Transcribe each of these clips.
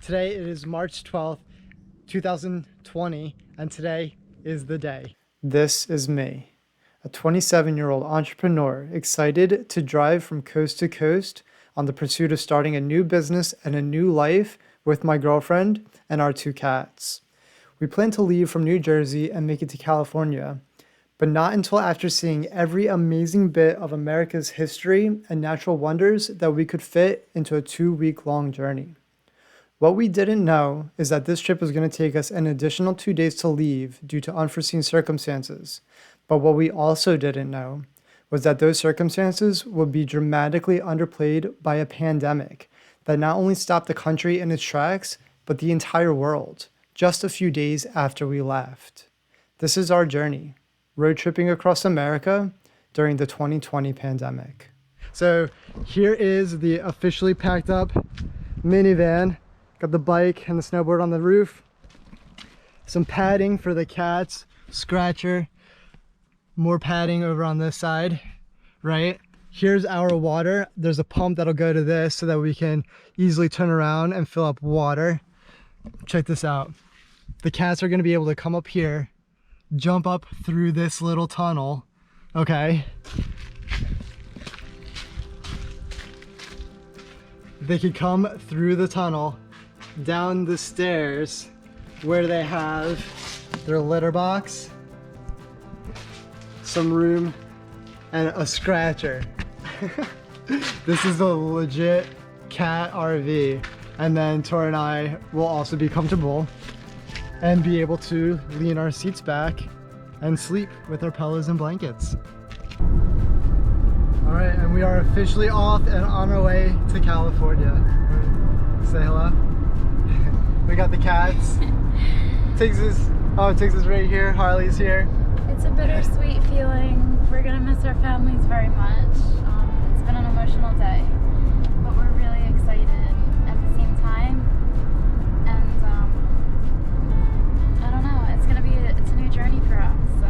Today it is March 12th, 2020, and today is the day. This is me, a 27-year-old entrepreneur excited to drive from coast to coast on the pursuit of starting a new business and a new life with my girlfriend and our 2 cats. We plan to leave from New Jersey and make it to California, but not until after seeing every amazing bit of America's history and natural wonders that we could fit into a 2-week-long journey. What we didn't know is that this trip was going to take us an additional 2 days to leave due to unforeseen circumstances. But what we also didn't know was that those circumstances would be dramatically underplayed by a pandemic that not only stopped the country in its tracks, but the entire world, just a few days after we left. This is our journey, road tripping across America during the 2020 pandemic. So here is the officially packed up minivan. Got the bike and the snowboard on the roof. Some padding for the cats, scratcher, more padding over on this side, right? Here's our water. There's a pump that'll go to this so that we can easily turn around and fill up water. Check this out. The cats are gonna be able to come up here, jump up through this little tunnel, okay? They could come through the tunnel, down the stairs where they have their litter box, some room, and a scratcher. This is a legit cat RV. And then Tor and I will also be comfortable and be able to lean our seats back and sleep with our pillows and blankets. All right, and we are officially off and on our way to California. Say hello. We got the cats. Takes us right here. Harley's here. It's a bittersweet feeling. We're gonna miss our families very much. It's been an emotional day, but we're really excited at the same time. And I don't know. It's a new journey for us. So.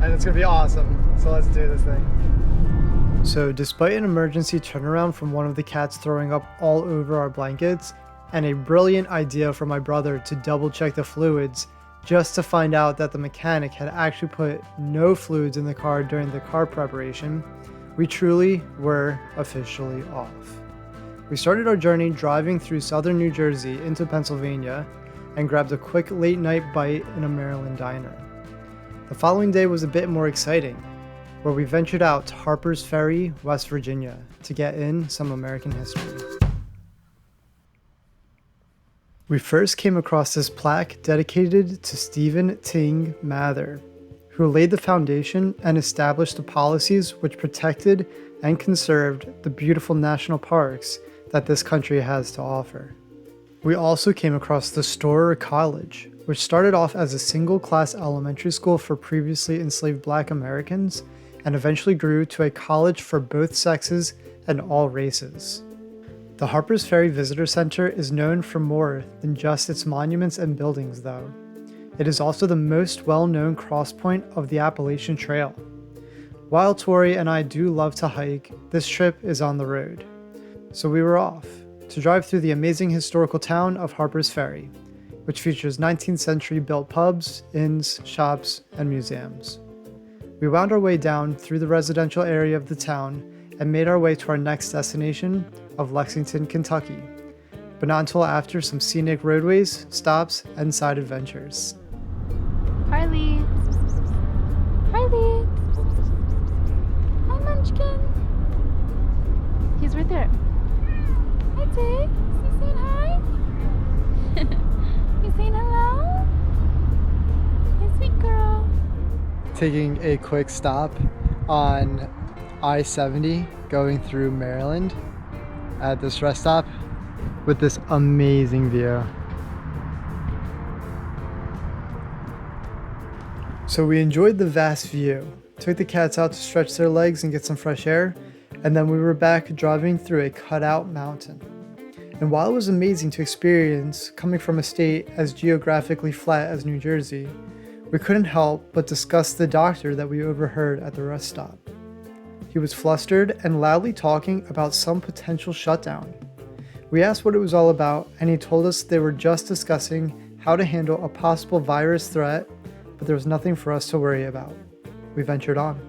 And it's gonna be awesome. So let's do this thing. So despite an emergency turnaround from one of the cats throwing up all over our blankets, and a brilliant idea from my brother to double check the fluids, just to find out that the mechanic had actually put no fluids in the car during the car preparation, we truly were officially off. We started our journey driving through southern New Jersey into Pennsylvania and grabbed a quick late night bite in a Maryland diner. The following day was a bit more exciting, where we ventured out to Harpers, Ferry, West Virginia to get in some American history. We first came across this plaque dedicated to Stephen Ting Mather, who laid the foundation and established the policies which protected and conserved the beautiful national parks that this country has to offer. We also came across the Storer College, which started off as a single-class elementary school for previously enslaved Black Americans and eventually grew to a college for both sexes and all races. The Harpers Ferry Visitor Center is known for more than just its monuments and buildings, though. It is also the most well-known crosspoint of the Appalachian Trail. While Tori and I do love to hike, this trip is on the road. So we were off to drive through the amazing historical town of Harpers Ferry, which features 19th century built pubs, inns, shops, and museums. We wound our way down through the residential area of the town and made our way to our next destination of Lexington, Kentucky, but not until after some scenic roadways, stops, and side adventures. Harley. Harley. Hi, Munchkin. He's right there. Hi, Tay. You saying hi? You saying hello? Hey, sweet girl. Taking a quick stop on I-70 going through Maryland at this rest stop with this amazing view. So we enjoyed the vast view, took the cats out to stretch their legs and get some fresh air, and then we were back driving through a cutout mountain. And while it was amazing to experience coming from a state as geographically flat as New Jersey, we couldn't help but discuss the doctor that we overheard at the rest stop. He was flustered and loudly talking about some potential shutdown. We asked what it was all about, and he told us they were just discussing how to handle a possible virus threat, but there was nothing for us to worry about. We ventured on.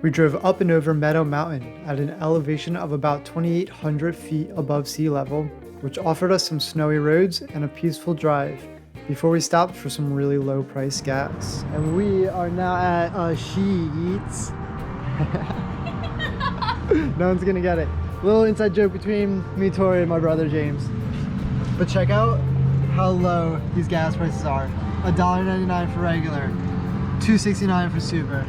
We drove up and over Meadow Mountain at an elevation of about 2,800 feet above sea level, which offered us some snowy roads and a peaceful drive before we stopped for some really low price gas. And we are now at Sheets. No one's gonna get it. Little inside joke between me, Tori, and my brother James. But check out how low these gas prices are. $1.99 for regular, $2.69 for super.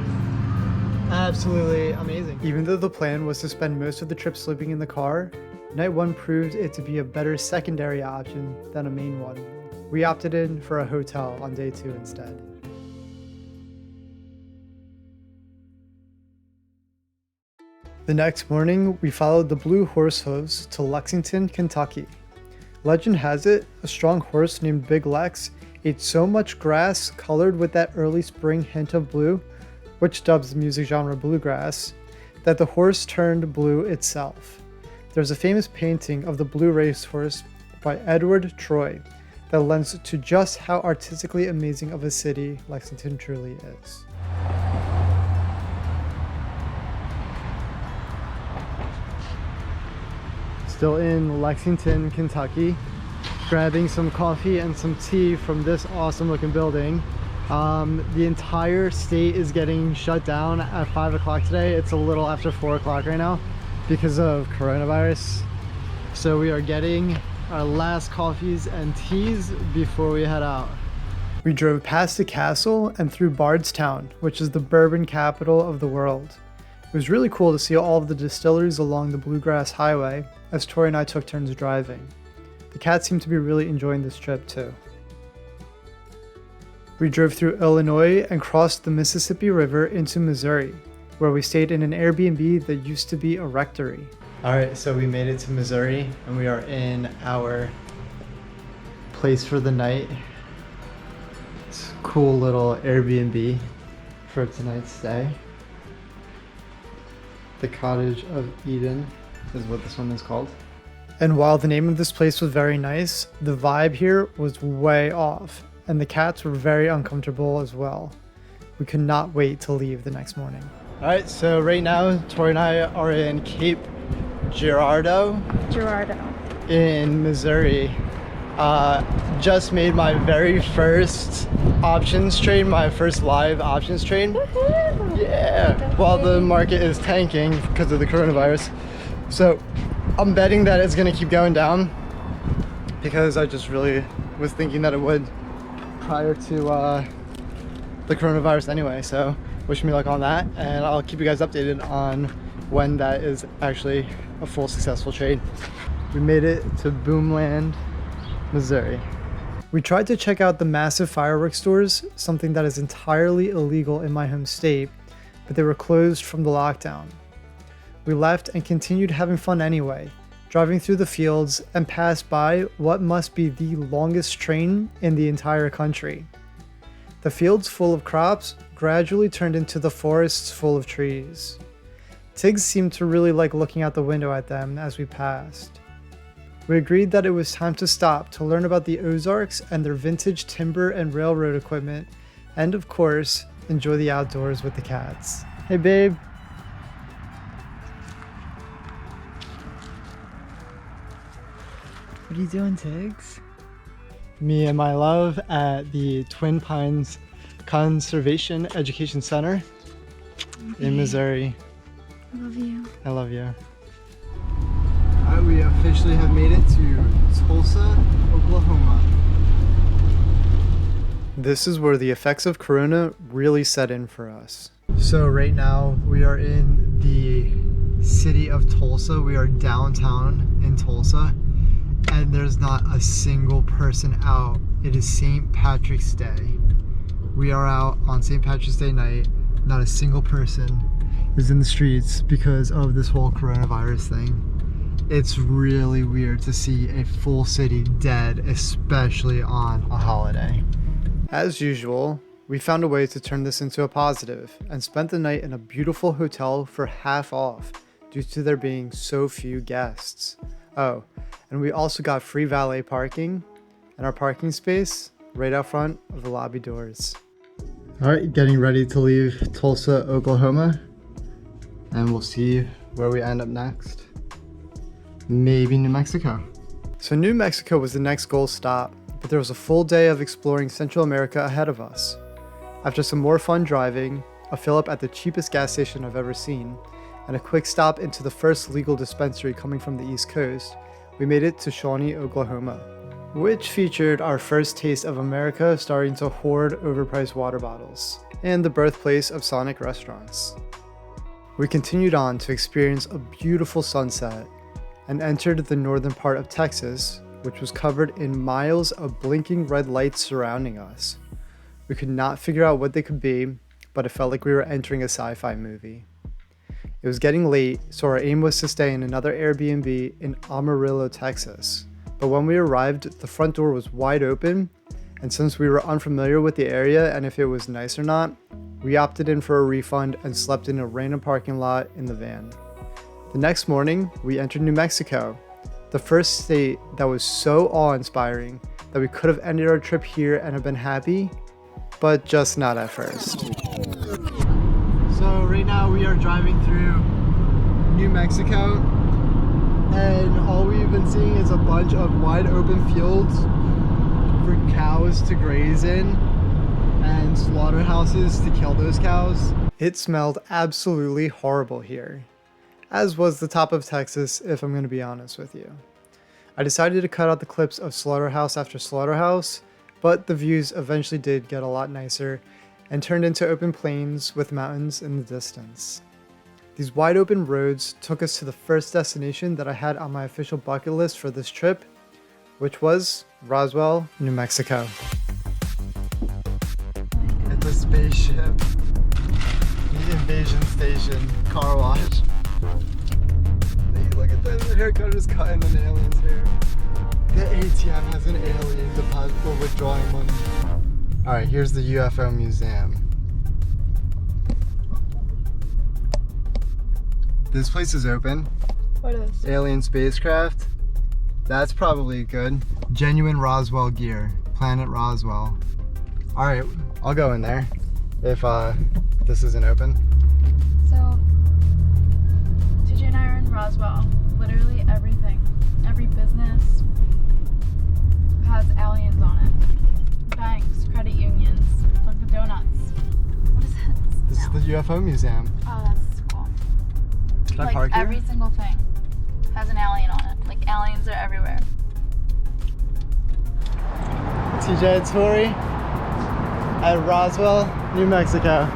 Absolutely amazing. Even though the plan was to spend most of the trip sleeping in the car, night one proved it to be a better secondary option than a main one. We opted in for a hotel on day 2 instead. The next morning, we followed the Blue Horse Hooves to Lexington, Kentucky. Legend has it, a strong horse named Big Lex ate so much grass colored with that early spring hint of blue, which dubs the music genre bluegrass, that the horse turned blue itself. There's a famous painting of the blue racehorse by Edward Troy that lends to just how artistically amazing of a city Lexington truly is. Still in Lexington, Kentucky, grabbing some coffee and some tea from this awesome looking building. The entire state is getting shut down at 5 o'clock today. It's a little after 4 o'clock right now because of coronavirus. So we are getting our last coffees and teas before we head out. We drove past the castle and through Bardstown, which is the bourbon capital of the world. It was really cool to see all of the distilleries along the Bluegrass Highway as Tori and I took turns driving. The cats seemed to be really enjoying this trip too. We drove through Illinois and crossed the Mississippi River into Missouri, where we stayed in an Airbnb that used to be a rectory. All right, so we made it to Missouri and we are in our place for the night. It's a cool little Airbnb for tonight's stay. The Cottage of Eden is what this one is called. And while the name of this place was very nice, the vibe here was way off. And the cats were very uncomfortable as well. We could not wait to leave the next morning. All right, so right now, Tori and I are in Cape Girardeau in Missouri. Just made my very first options trade, my first live options trade. Woohoo! Yeah, while the market is tanking because of the coronavirus. So I'm betting that it's gonna keep going down because I just really was thinking that it would prior to the coronavirus anyway. So wish me luck on that, and I'll keep you guys updated on when that is actually a full successful trade. We made it to Boomland, Missouri. We tried to check out the massive fireworks stores, something that is entirely illegal in my home state, but they were closed from the lockdown. We left and continued having fun anyway, driving through the fields and passed by what must be the longest train in the entire country. The fields full of crops gradually turned into the forests full of trees. Tiggs seemed to really like looking out the window at them as we passed. We agreed that it was time to stop to learn about the Ozarks and their vintage timber and railroad equipment, and of course, enjoy the outdoors with the cats. Hey babe. What are you doing, Tiggs? Me and my love at the Twin Pines Conservation Education Center in Missouri. I love you. I love you. Alright, we officially have made it to Tulsa, Oklahoma. This is where the effects of Corona really set in for us. So right now we are in the city of Tulsa. We are downtown in Tulsa, and there's not a single person out. It is St. Patrick's Day. We are out on St. Patrick's Day night. Not a single person is in the streets because of this whole coronavirus thing. It's really weird to see a full city dead, especially on a holiday. As usual, we found a way to turn this into a positive and spent the night in a beautiful hotel for half off due to there being so few guests. Oh, and we also got free valet parking and our parking space right out front of the lobby doors. All right, getting ready to leave Tulsa, Oklahoma, and we'll see where we end up next. Maybe New Mexico. So New Mexico was the next goal stop, but there was a full day of exploring Central America ahead of us. After some more fun driving, a fill up at the cheapest gas station I've ever seen, and a quick stop into the first legal dispensary coming from the East Coast, we made it to Shawnee, Oklahoma, which featured our first taste of America starting to hoard overpriced water bottles, and the birthplace of Sonic restaurants. We continued on to experience a beautiful sunset, and entered the northern part of Texas, which was covered in miles of blinking red lights surrounding us. We could not figure out what they could be, but it felt like we were entering a sci-fi movie. It was getting late, so our aim was to stay in another Airbnb in Amarillo, Texas. But when we arrived, the front door was wide open, and since we were unfamiliar with the area and if it was nice or not, we opted in for a refund and slept in a random parking lot in the van. The next morning, we entered New Mexico, the first state that was so awe-inspiring that we could have ended our trip here and have been happy, but just not at first. So right now we are driving through New Mexico, and all we've been seeing is a bunch of wide open fields for cows to graze in and slaughterhouses to kill those cows. It smelled absolutely horrible here, as was the top of Texas, if I'm going to be honest with you. I decided to cut out the clips of slaughterhouse after slaughterhouse, but the views eventually did get a lot nicer and turned into open plains with mountains in the distance. These wide open roads took us to the first destination that I had on my official bucket list for this trip, which was Roswell, New Mexico. It's a spaceship. The invasion station car wash. Look at this, the haircut is cutting an alien's hair. The ATM has an alien depositable withdrawing money. Alright, here's the UFO museum. This place is open. What is? Alien spacecraft. That's probably good. Genuine Roswell gear. Planet Roswell. Alright, I'll go in there if this isn't open. So, TJ and I are in Roswell. Literally everything, every business has aliens on it. Banks, credit unions, Dunkin' Donuts. What is this? This is the UFO museum. Oh, that's cool. Can I park here? Every single thing has an alien on it. Like, aliens are everywhere. TJ and Tori at Roswell, New Mexico.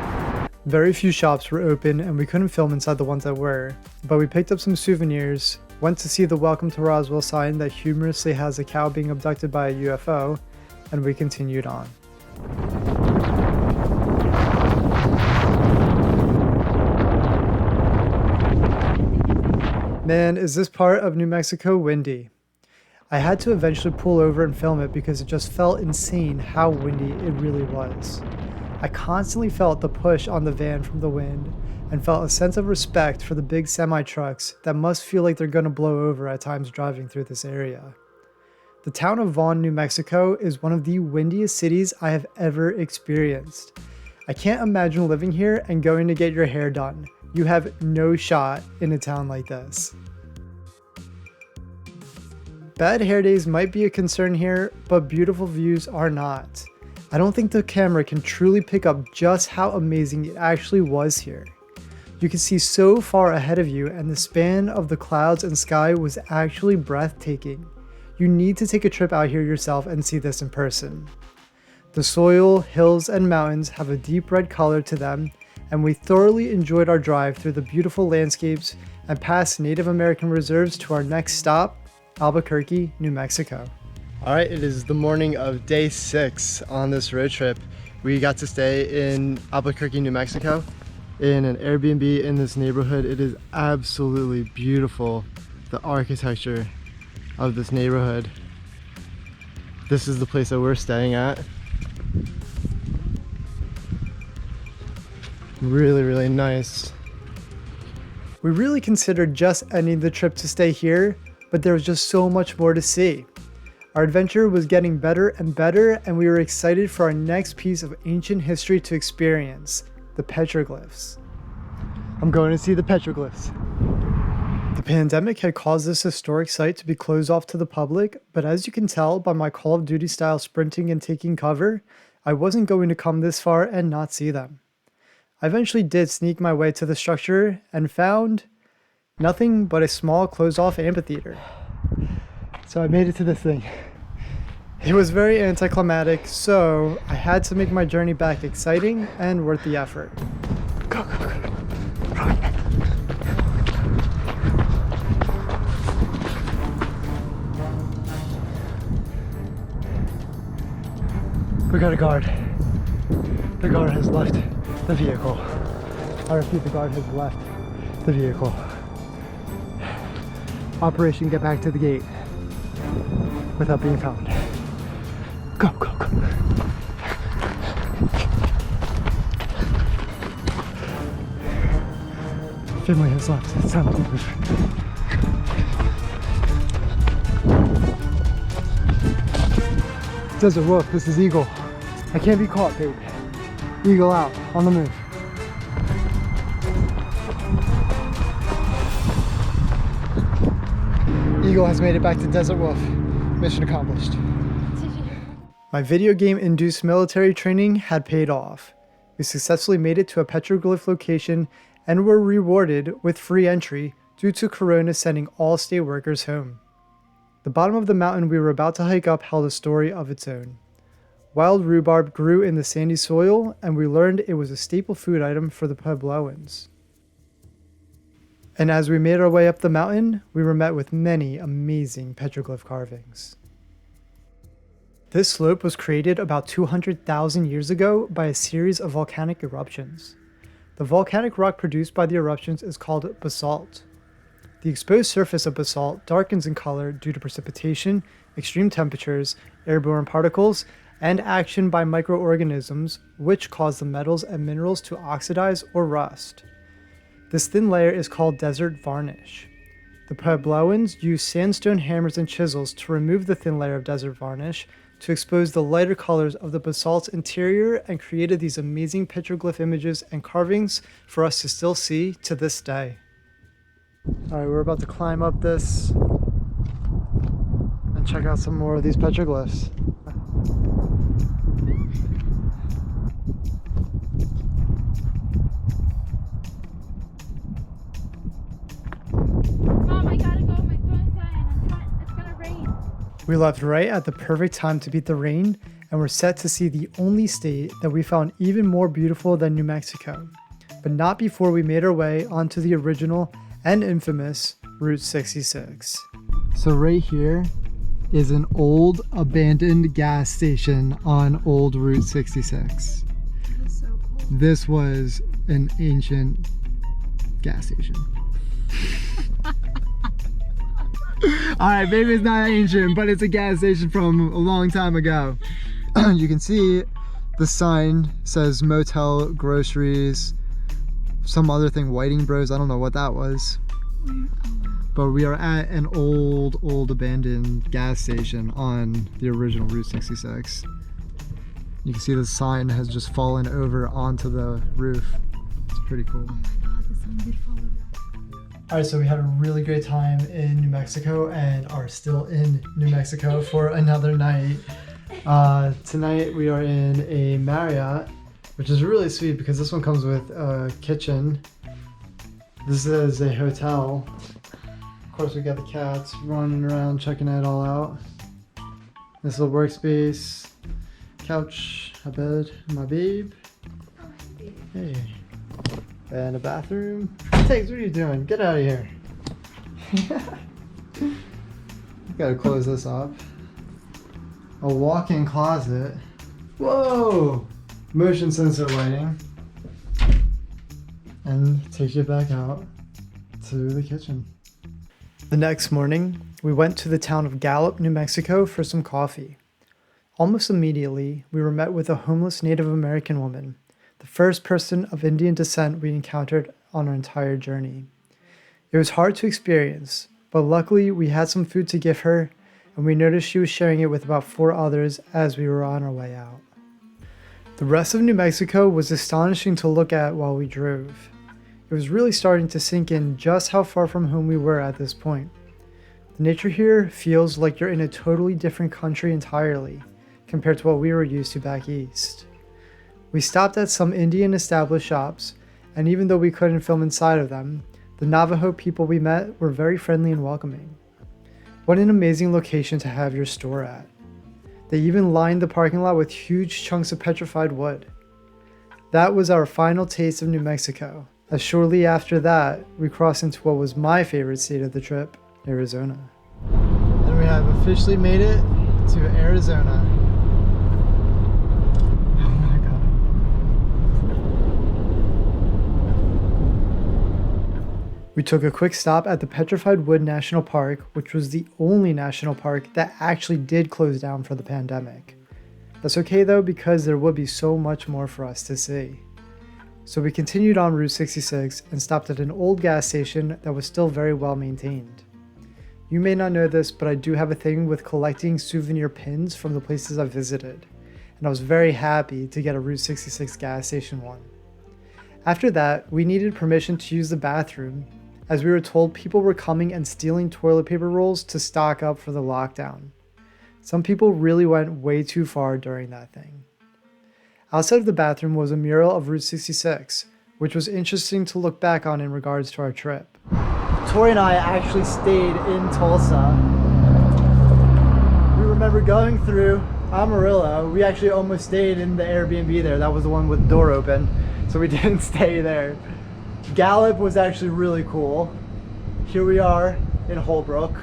Very few shops were open and we couldn't film inside the ones that were, but we picked up some souvenirs, went to see the Welcome to Roswell sign that humorously has a cow being abducted by a UFO, and we continued on. Man, is this part of New Mexico windy. I had to eventually pull over and film it because it just felt insane how windy it really was. I constantly felt the push on the van from the wind and felt a sense of respect for the big semi-trucks that must feel like they're going to blow over at times driving through this area. The town of Vaughn, New Mexico is one of the windiest cities I have ever experienced. I can't imagine living here and going to get your hair done. You have no shot in a town like this. Bad hair days might be a concern here, but beautiful views are not. I don't think the camera can truly pick up just how amazing it actually was here. You can see so far ahead of you, and the span of the clouds and sky was actually breathtaking. You need to take a trip out here yourself and see this in person. The soil, hills, and mountains have a deep red color to them, and we thoroughly enjoyed our drive through the beautiful landscapes and past Native American reserves to our next stop, Albuquerque, New Mexico. All right, it is the morning of day 6 on this road trip. We got to stay in Albuquerque, New Mexico, in an Airbnb in this neighborhood. It is absolutely beautiful, the architecture of this neighborhood. This is the place that we're staying at. Really, really nice. We really considered just ending the trip to stay here, but there was just so much more to see. Our adventure was getting better and better, and we were excited for our next piece of ancient history to experience, the Petroglyphs. I'm going to see the Petroglyphs. The pandemic had caused this historic site to be closed off to the public, but as you can tell by my Call of Duty style sprinting and taking cover, I wasn't going to come this far and not see them. I eventually did sneak my way to the structure and found nothing but a small closed off amphitheater. So I made it to this thing. It was very anticlimactic, so I had to make my journey back exciting and worth the effort. Go, go, go. Run. We got a guard. The guard has left the vehicle. I repeat, the guard has left the vehicle. Operation Get Back to the Gate without being found. Go, go, go. Finley has left. It's time to move. Desert Wolf, this is Eagle. I can't be caught, babe. Eagle out, on the move. Eagle has made it back to Desert Wolf. Mission accomplished. My video game-induced military training had paid off. We successfully made it to a petroglyph location and were rewarded with free entry due to Corona sending all state workers home. The bottom of the mountain we were about to hike up held a story of its own. Wild rhubarb grew in the sandy soil, and we learned it was a staple food item for the Puebloans. And as we made our way up the mountain, we were met with many amazing petroglyph carvings. This slope was created about 200,000 years ago by a series of volcanic eruptions. The volcanic rock produced by the eruptions is called basalt. The exposed surface of basalt darkens in color due to precipitation, extreme temperatures, airborne particles, and action by microorganisms, which cause the metals and minerals to oxidize or rust. This thin layer is called desert varnish. The Puebloans used sandstone hammers and chisels to remove the thin layer of desert varnish to expose the lighter colors of the basalt's interior and created these amazing petroglyph images and carvings for us to still see to this day. Alright, we're about to climb up this and check out some more of these petroglyphs. Mom, I gotta go. My phone's dying. It's gonna rain. We left right at the perfect time to beat the rain, and we're set to see the only state that we found even more beautiful than New Mexico, but not before we made our way onto the original and infamous Route 66. So right here is an old abandoned gas station on old Route 66. That's so cool. This was an ancient gas station. Alright, maybe it's not ancient, but it's a gas station from a long time ago. You can see the sign says motel, groceries, some other thing, Whiting Bros. I don't know what that was. But we are at an old abandoned gas station on the original Route 66. You can see the sign has just fallen over onto the roof. It's pretty cool. Oh my god, the sun did fall over. Alright, so we had a really great time in New Mexico and are still in New Mexico for another night. Tonight we are in a Marriott, which is really sweet because this one comes with a kitchen. This is a hotel. Of course, we got the cats running around checking it all out. This little workspace, couch, a bed, my babe. Hey. And a bathroom. Tiggs, what are you doing? Get out of here. Gotta close this up. A walk-in closet. Whoa! Motion sensor lighting. And takes you back out to the kitchen. The next morning, we went to the town of Gallup, New Mexico for some coffee. Almost immediately, we were met with a homeless Native American woman, the first person of Indian descent we encountered on our entire journey. It was hard to experience, but luckily we had some food to give her, and we noticed she was sharing it with about 4 others as we were on our way out. The rest of New Mexico was astonishing to look at while we drove. It was really starting to sink in just how far from home we were at this point. The nature here feels like you're in a totally different country entirely, compared to what we were used to back east. We stopped at some Indian established shops, and even though we couldn't film inside of them, the Navajo people we met were very friendly and welcoming. What an amazing location to have your store at. They even lined the parking lot with huge chunks of petrified wood. That was our final taste of New Mexico, as shortly after that, we crossed into what was my favorite state of the trip, Arizona. And we have officially made it to Arizona. Oh my God. We took a quick stop at the Petrified Wood National Park, which was the only national park that actually did close down for the pandemic. That's okay though, because there would be so much more for us to see. So we continued on Route 66 and stopped at an old gas station that was still very well maintained. You may not know this, but I do have a thing with collecting souvenir pins from the places I've visited, and I was very happy to get a Route 66 gas station one. After that, we needed permission to use the bathroom, as we were told people were coming and stealing toilet paper rolls to stock up for the lockdown. Some people really went way too far during that thing. Outside of the bathroom was a mural of Route 66, which was interesting to look back on in regards to our trip. Tori and I actually stayed in Tulsa. We remember going through Amarillo. We actually almost stayed in the Airbnb there. That was the one with the door open, so we didn't stay there. Gallup was actually really cool. Here we are in Holbrook,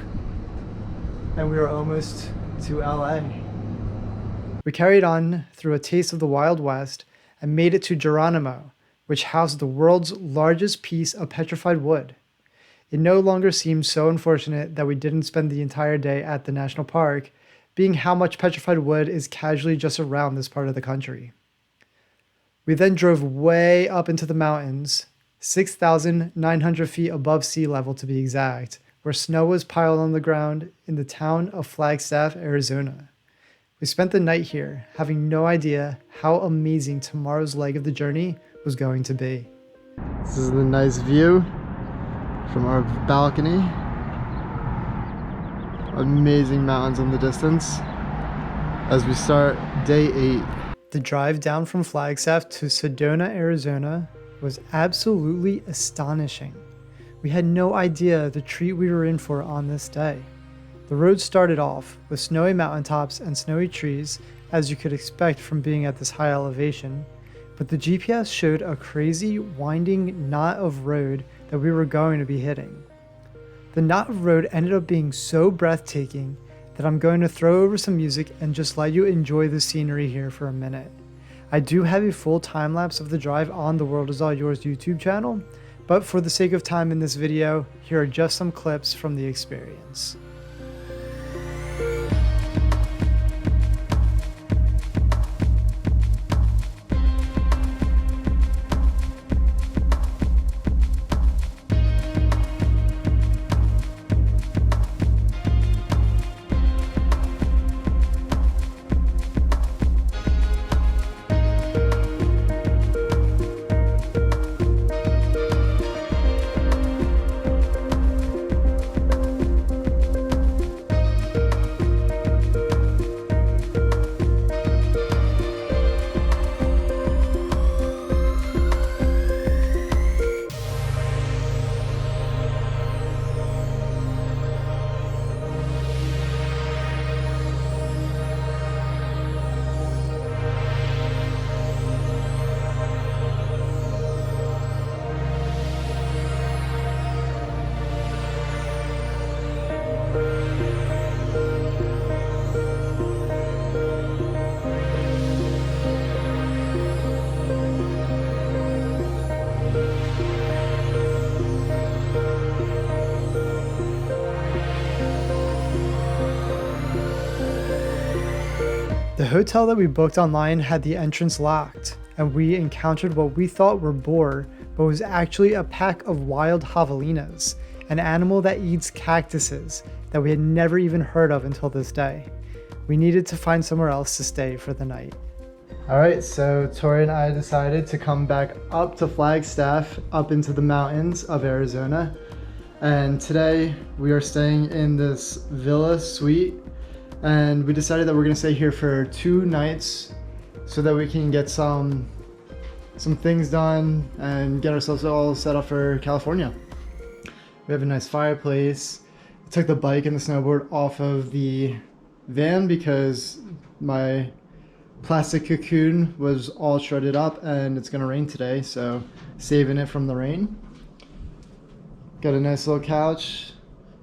and we are almost to LA. We carried on through a taste of the Wild West and made it to Geronimo, which housed the world's largest piece of petrified wood. It no longer seemed so unfortunate that we didn't spend the entire day at the national park, being how much petrified wood is casually just around this part of the country. We then drove way up into the mountains, 6,900 feet above sea level to be exact, where snow was piled on the ground in the town of Flagstaff, Arizona. We spent the night here, having no idea how amazing tomorrow's leg of the journey was going to be. This is the nice view from our balcony. Amazing mountains in the distance as we start day 8. The drive down from Flagstaff to Sedona, Arizona was absolutely astonishing. We had no idea the treat we were in for on this day. The road started off with snowy mountaintops and snowy trees, as you could expect from being at this high elevation, but the GPS showed a crazy winding knot of road that we were going to be hitting. The knot of road ended up being so breathtaking that I'm going to throw over some music and just let you enjoy the scenery here for a minute. I do have a full time lapse of the drive on the World Is All Yours YouTube channel, but for the sake of time in this video, here are just some clips from the experience. The hotel that we booked online had the entrance locked, and we encountered what we thought were boar, but was actually a pack of wild javelinas, an animal that eats cactuses that we had never even heard of until this day. We needed to find somewhere else to stay for the night. All right, so Tori and I decided to come back up to Flagstaff, up into the mountains of Arizona. And today we are staying in this villa suite, and we decided that we're gonna stay here for 2 nights so that we can get some things done and get ourselves all set up for California. We have a nice fireplace. I took the bike and the snowboard off of the van because my plastic cocoon was all shredded up and it's gonna rain today, so saving it from the rain. Got a nice little couch,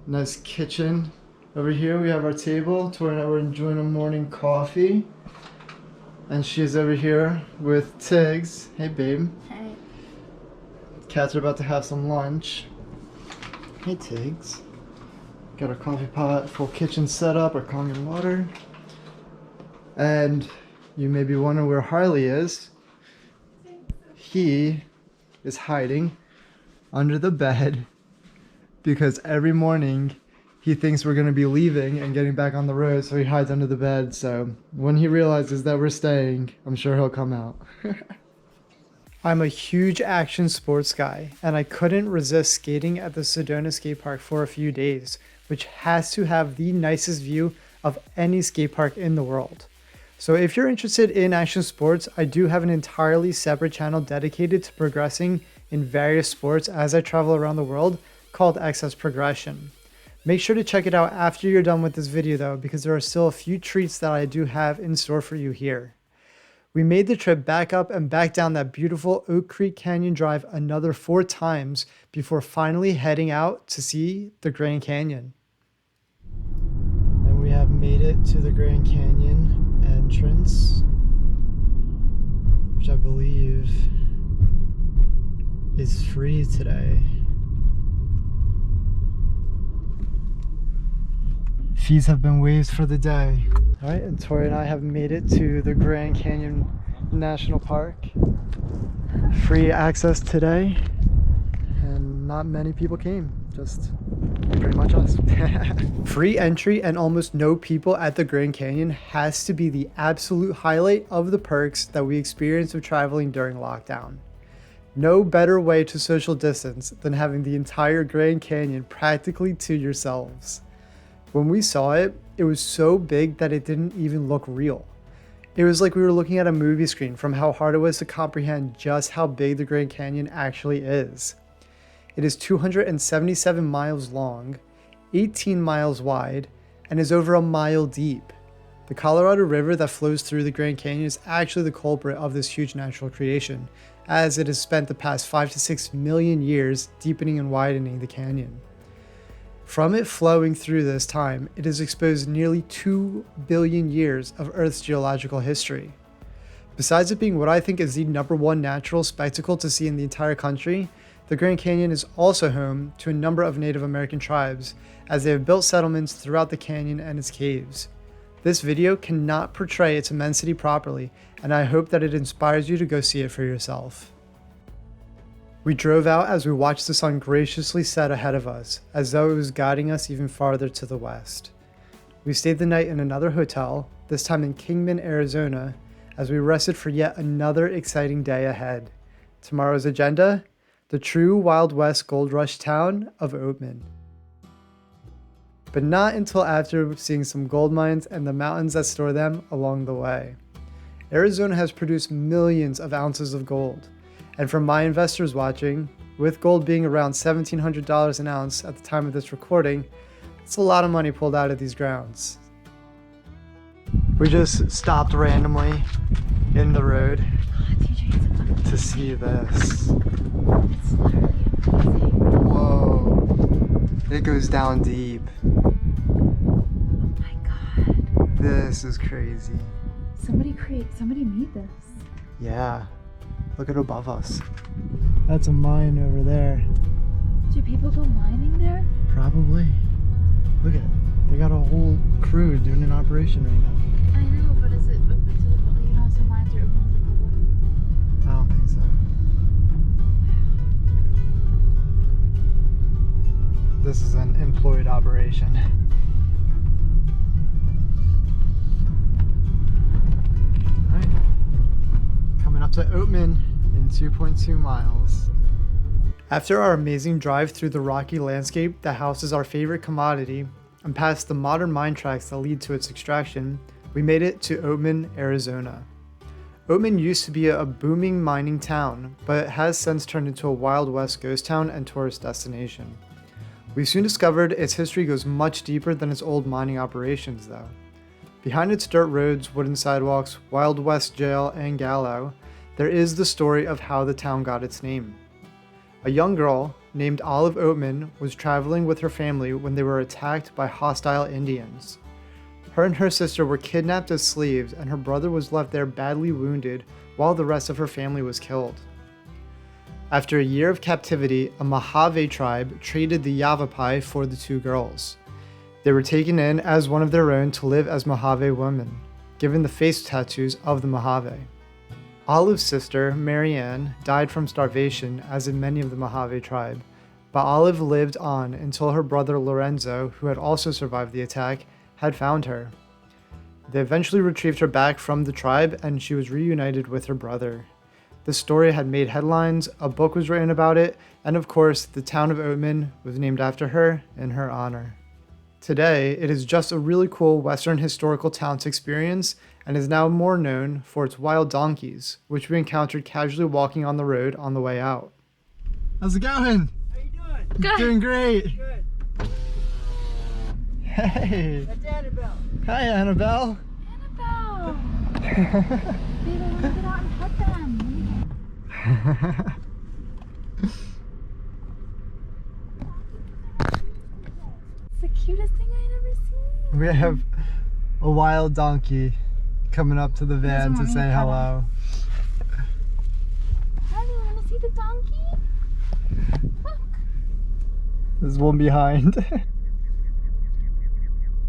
nice kitchen. Over here we have our table. Tori and I were enjoying a morning coffee. And she's over here with Tiggs. Hey babe. Hey. Cats are about to have some lunch. Hey Tiggs. Got our coffee pot, full kitchen setup, our Kangen water. And you may be wondering where Harley is. He is hiding under the bed because every morning he thinks we're going to be leaving and getting back on the road, so he hides under the bed. So when he realizes that we're staying, I'm sure he'll come out. I'm a huge action sports guy, and I couldn't resist skating at the Sedona Skatepark for a few days, which has to have the nicest view of any skate park in the world. So if you're interested in action sports, I do have an entirely separate channel dedicated to progressing in various sports as I travel around the world called Excess Progression. Make sure to check it out after you're done with this video though, because there are still a few treats that I do have in store for you here. We made the trip back up and back down that beautiful Oak Creek Canyon Drive another 4 times before finally heading out to see the Grand Canyon. And we have made it to the Grand Canyon entrance, which I believe is free today. Fees have been waived for the day. All right, and Tori and I have made it to the Grand Canyon National Park. Free access today, and not many people came, just pretty much us. Free entry and almost no people at the Grand Canyon has to be the absolute highlight of the perks that we experienced of traveling during lockdown. No better way to social distance than having the entire Grand Canyon practically to yourselves. When we saw it, it was so big that it didn't even look real. It was like we were looking at a movie screen from how hard it was to comprehend just how big the Grand Canyon actually is. It is 277 miles long, 18 miles wide, and is over a mile deep. The Colorado River that flows through the Grand Canyon is actually the culprit of this huge natural creation, as it has spent the past 5 to 6 million years deepening and widening the canyon. From it flowing through this time, it has exposed nearly 2 billion years of Earth's geological history. Besides it being what I think is the #1 natural spectacle to see in the entire country, the Grand Canyon is also home to a number of Native American tribes, as they have built settlements throughout the canyon and its caves. This video cannot portray its immensity properly, and I hope that it inspires you to go see it for yourself. We drove out as we watched the sun graciously set ahead of us, as though it was guiding us even farther to the west. We stayed the night in another hotel, this time in Kingman, Arizona, as we rested for yet another exciting day ahead. Tomorrow's agenda: the true Wild West gold rush town of Oatman. But not until after seeing some gold mines and the mountains that store them along the way. Arizona has produced millions of ounces of gold. And for my investors watching, with gold being around $1,700 an ounce at the time of this recording, it's a lot of money pulled out of these grounds. We just stopped randomly in the road to see this. Whoa, it goes down deep. Oh my god. This is crazy. Somebody made this. Yeah. Look at above us. That's a mine over there. Do people go mining there? Probably. Look at it. They got a whole crew doing an operation right now. I know, but is it open to the public? You know, some mines are open to the public. I don't think so. this is an employed operation. All right, coming up to Oatman in 2.2 miles. After our amazing drive through the rocky landscape that houses our favorite commodity and past the modern mine tracks that lead to its extraction, we made it to Oatman, Arizona. Oatman used to be a booming mining town, but it has since turned into a Wild West ghost town and tourist destination. We soon discovered its history goes much deeper than its old mining operations though. Behind its dirt roads, wooden sidewalks, Wild West jail, and Gallup, there is the story of how the town got its name. A young girl named Olive Oatman was traveling with her family when they were attacked by hostile Indians. Her and her sister were kidnapped as slaves, and her brother was left there badly wounded while the rest of her family was killed. After a year of captivity, a Mojave tribe traded the Yavapai for the two girls. They were taken in as one of their own to live as Mojave women, given the face tattoos of the Mojave. Olive's sister, Marianne, died from starvation, as in many of the Mojave tribe, but Olive lived on until her brother Lorenzo, who had also survived the attack, had found her. They eventually retrieved her back from the tribe, and she was reunited with her brother. The story had made headlines, a book was written about it, and of course, the town of Oatman was named after her in her honor. Today, it is just a really cool Western historical town to experience, and is now more known for its wild donkeys, which we encountered casually walking on the road on the way out. How's it going? How you doing? Good. Doing great. Good. Hey. That's Annabelle. Hi, Annabelle. Annabelle! Babe, I want to get out and pet them. It's the cutest thing I'd ever seen. We have a wild donkey coming up to the van to Mommy, say pet hello. Hi, you want to see the donkey? Look, There's one behind.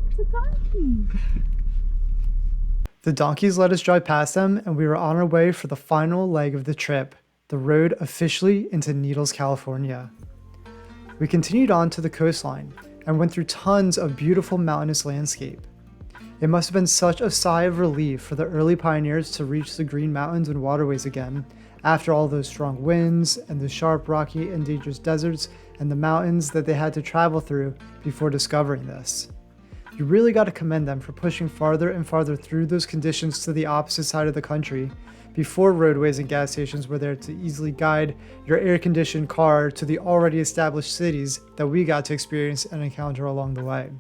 it's a donkey. The donkeys let us drive past them, and we were on our way for the final leg of the trip, the road officially into Needles, California. We continued on to the coastline and went through tons of beautiful mountainous landscape. It must have been such a sigh of relief for the early pioneers to reach the green mountains and waterways again, after all those strong winds and the sharp, rocky, and dangerous deserts and the mountains that they had to travel through before discovering this. You really got to commend them for pushing farther and farther through those conditions to the opposite side of the country before roadways and gas stations were there to easily guide your air-conditioned car to the already established cities that we got to experience and encounter along the way.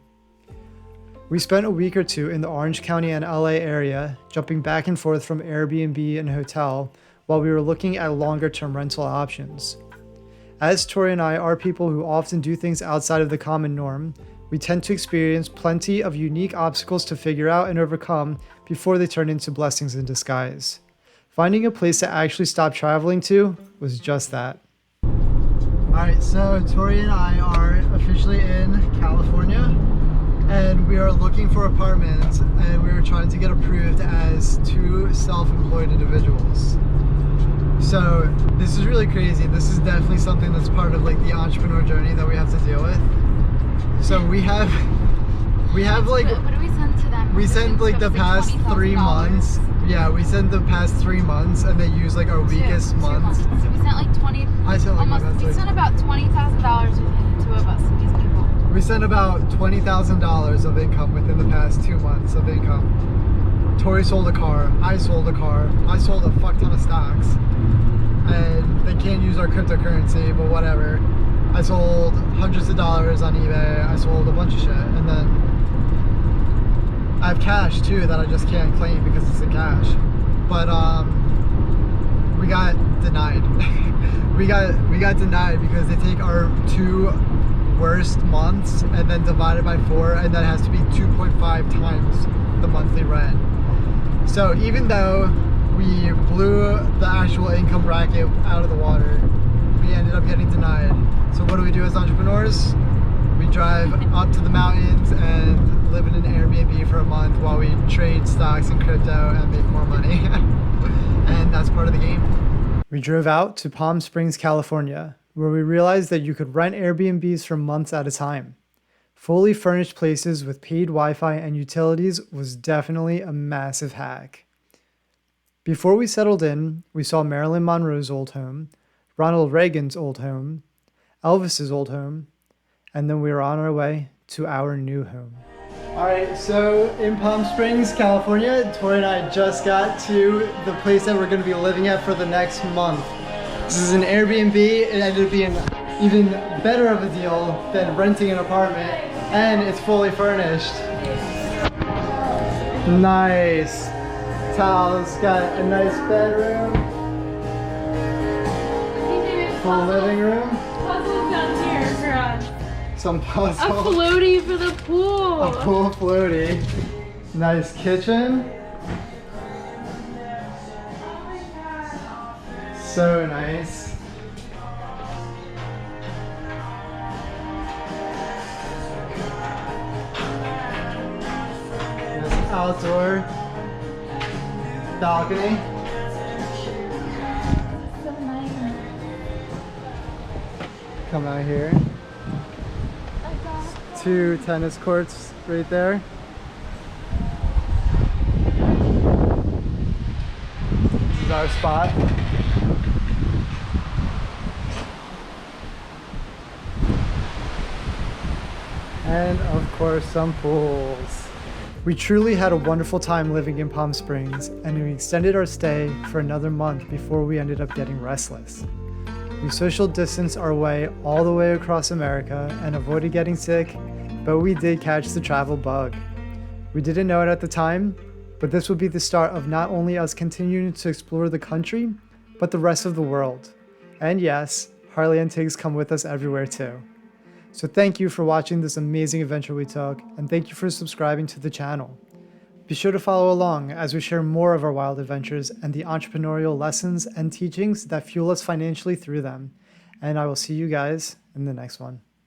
We spent a week or two in the Orange County and LA area, jumping back and forth from Airbnb and hotel while we were looking at longer-term rental options. As Tori and I are people who often do things outside of the common norm, we tend to experience plenty of unique obstacles to figure out and overcome before they turn into blessings in disguise. Finding a place to actually stop traveling to was just that. Alright, so Tori and I are officially in California, and we are looking for apartments, and we were trying to get approved as two self-employed individuals. So this is really crazy. This is definitely something that's part of like the entrepreneur journey that we have to deal with. So we have like, What do we send to them? we sent like the past 3 months. Yeah, we sent the past 3 months, and they use like our weakest months. So we sent like 20. I sent like almost. We like, sent about $20,000 between the two of us. These people. we sent about $20,000 of income within the past 2 months of income. Tori sold a car. I sold a car. I sold a fuck ton of stocks, and they can't use our cryptocurrency, but whatever. I sold hundreds of dollars on eBay. I sold a bunch of shit, and then I have cash too that I just can't claim because it's in cash. But we got denied. we got denied because they take our 2 worst months and then divide it by 4, and that has to be 2.5 times the monthly rent. So even though we blew the actual income bracket out of the water, we ended up getting denied. So what do we do as entrepreneurs? We drive up to the mountains and live in an Airbnb for a month while we trade stocks and crypto and make more money. And that's part of the game. We drove out to Palm Springs, California, where we realized that you could rent Airbnbs for months at a time. Fully furnished places with paid Wi-Fi and utilities was definitely a massive hack. Before we settled in, we saw Marilyn Monroe's old home, Ronald Reagan's old home, Elvis's old home, and then we were on our way to our new home. All right, so in Palm Springs, California, Tori and I just got to the place that we're gonna be living at for the next month. This is an Airbnb. It ended up being even better of a deal than renting an apartment, and it's fully furnished. Nice. Towels, got a nice bedroom, full living room. Puzzles down here for us. Some puzzles. A floaty for the pool. A pool floaty. Nice kitchen. So nice. This outdoor balcony. So nice. Come out here. Two tennis courts right there. This is our spot. And of course, some pools. We truly had a wonderful time living in Palm Springs, and we extended our stay for another month before we ended up getting restless. We social distanced our way all the way across America and avoided getting sick, but we did catch the travel bug. We didn't know it at the time, but this would be the start of not only us continuing to explore the country, but the rest of the world. And yes, Harley and Tiggs come with us everywhere too. So thank you for watching this amazing adventure we took, and thank you for subscribing to the channel. Be sure to follow along as we share more of our wild adventures and the entrepreneurial lessons and teachings that fuel us financially through them. And I will see you guys in the next one.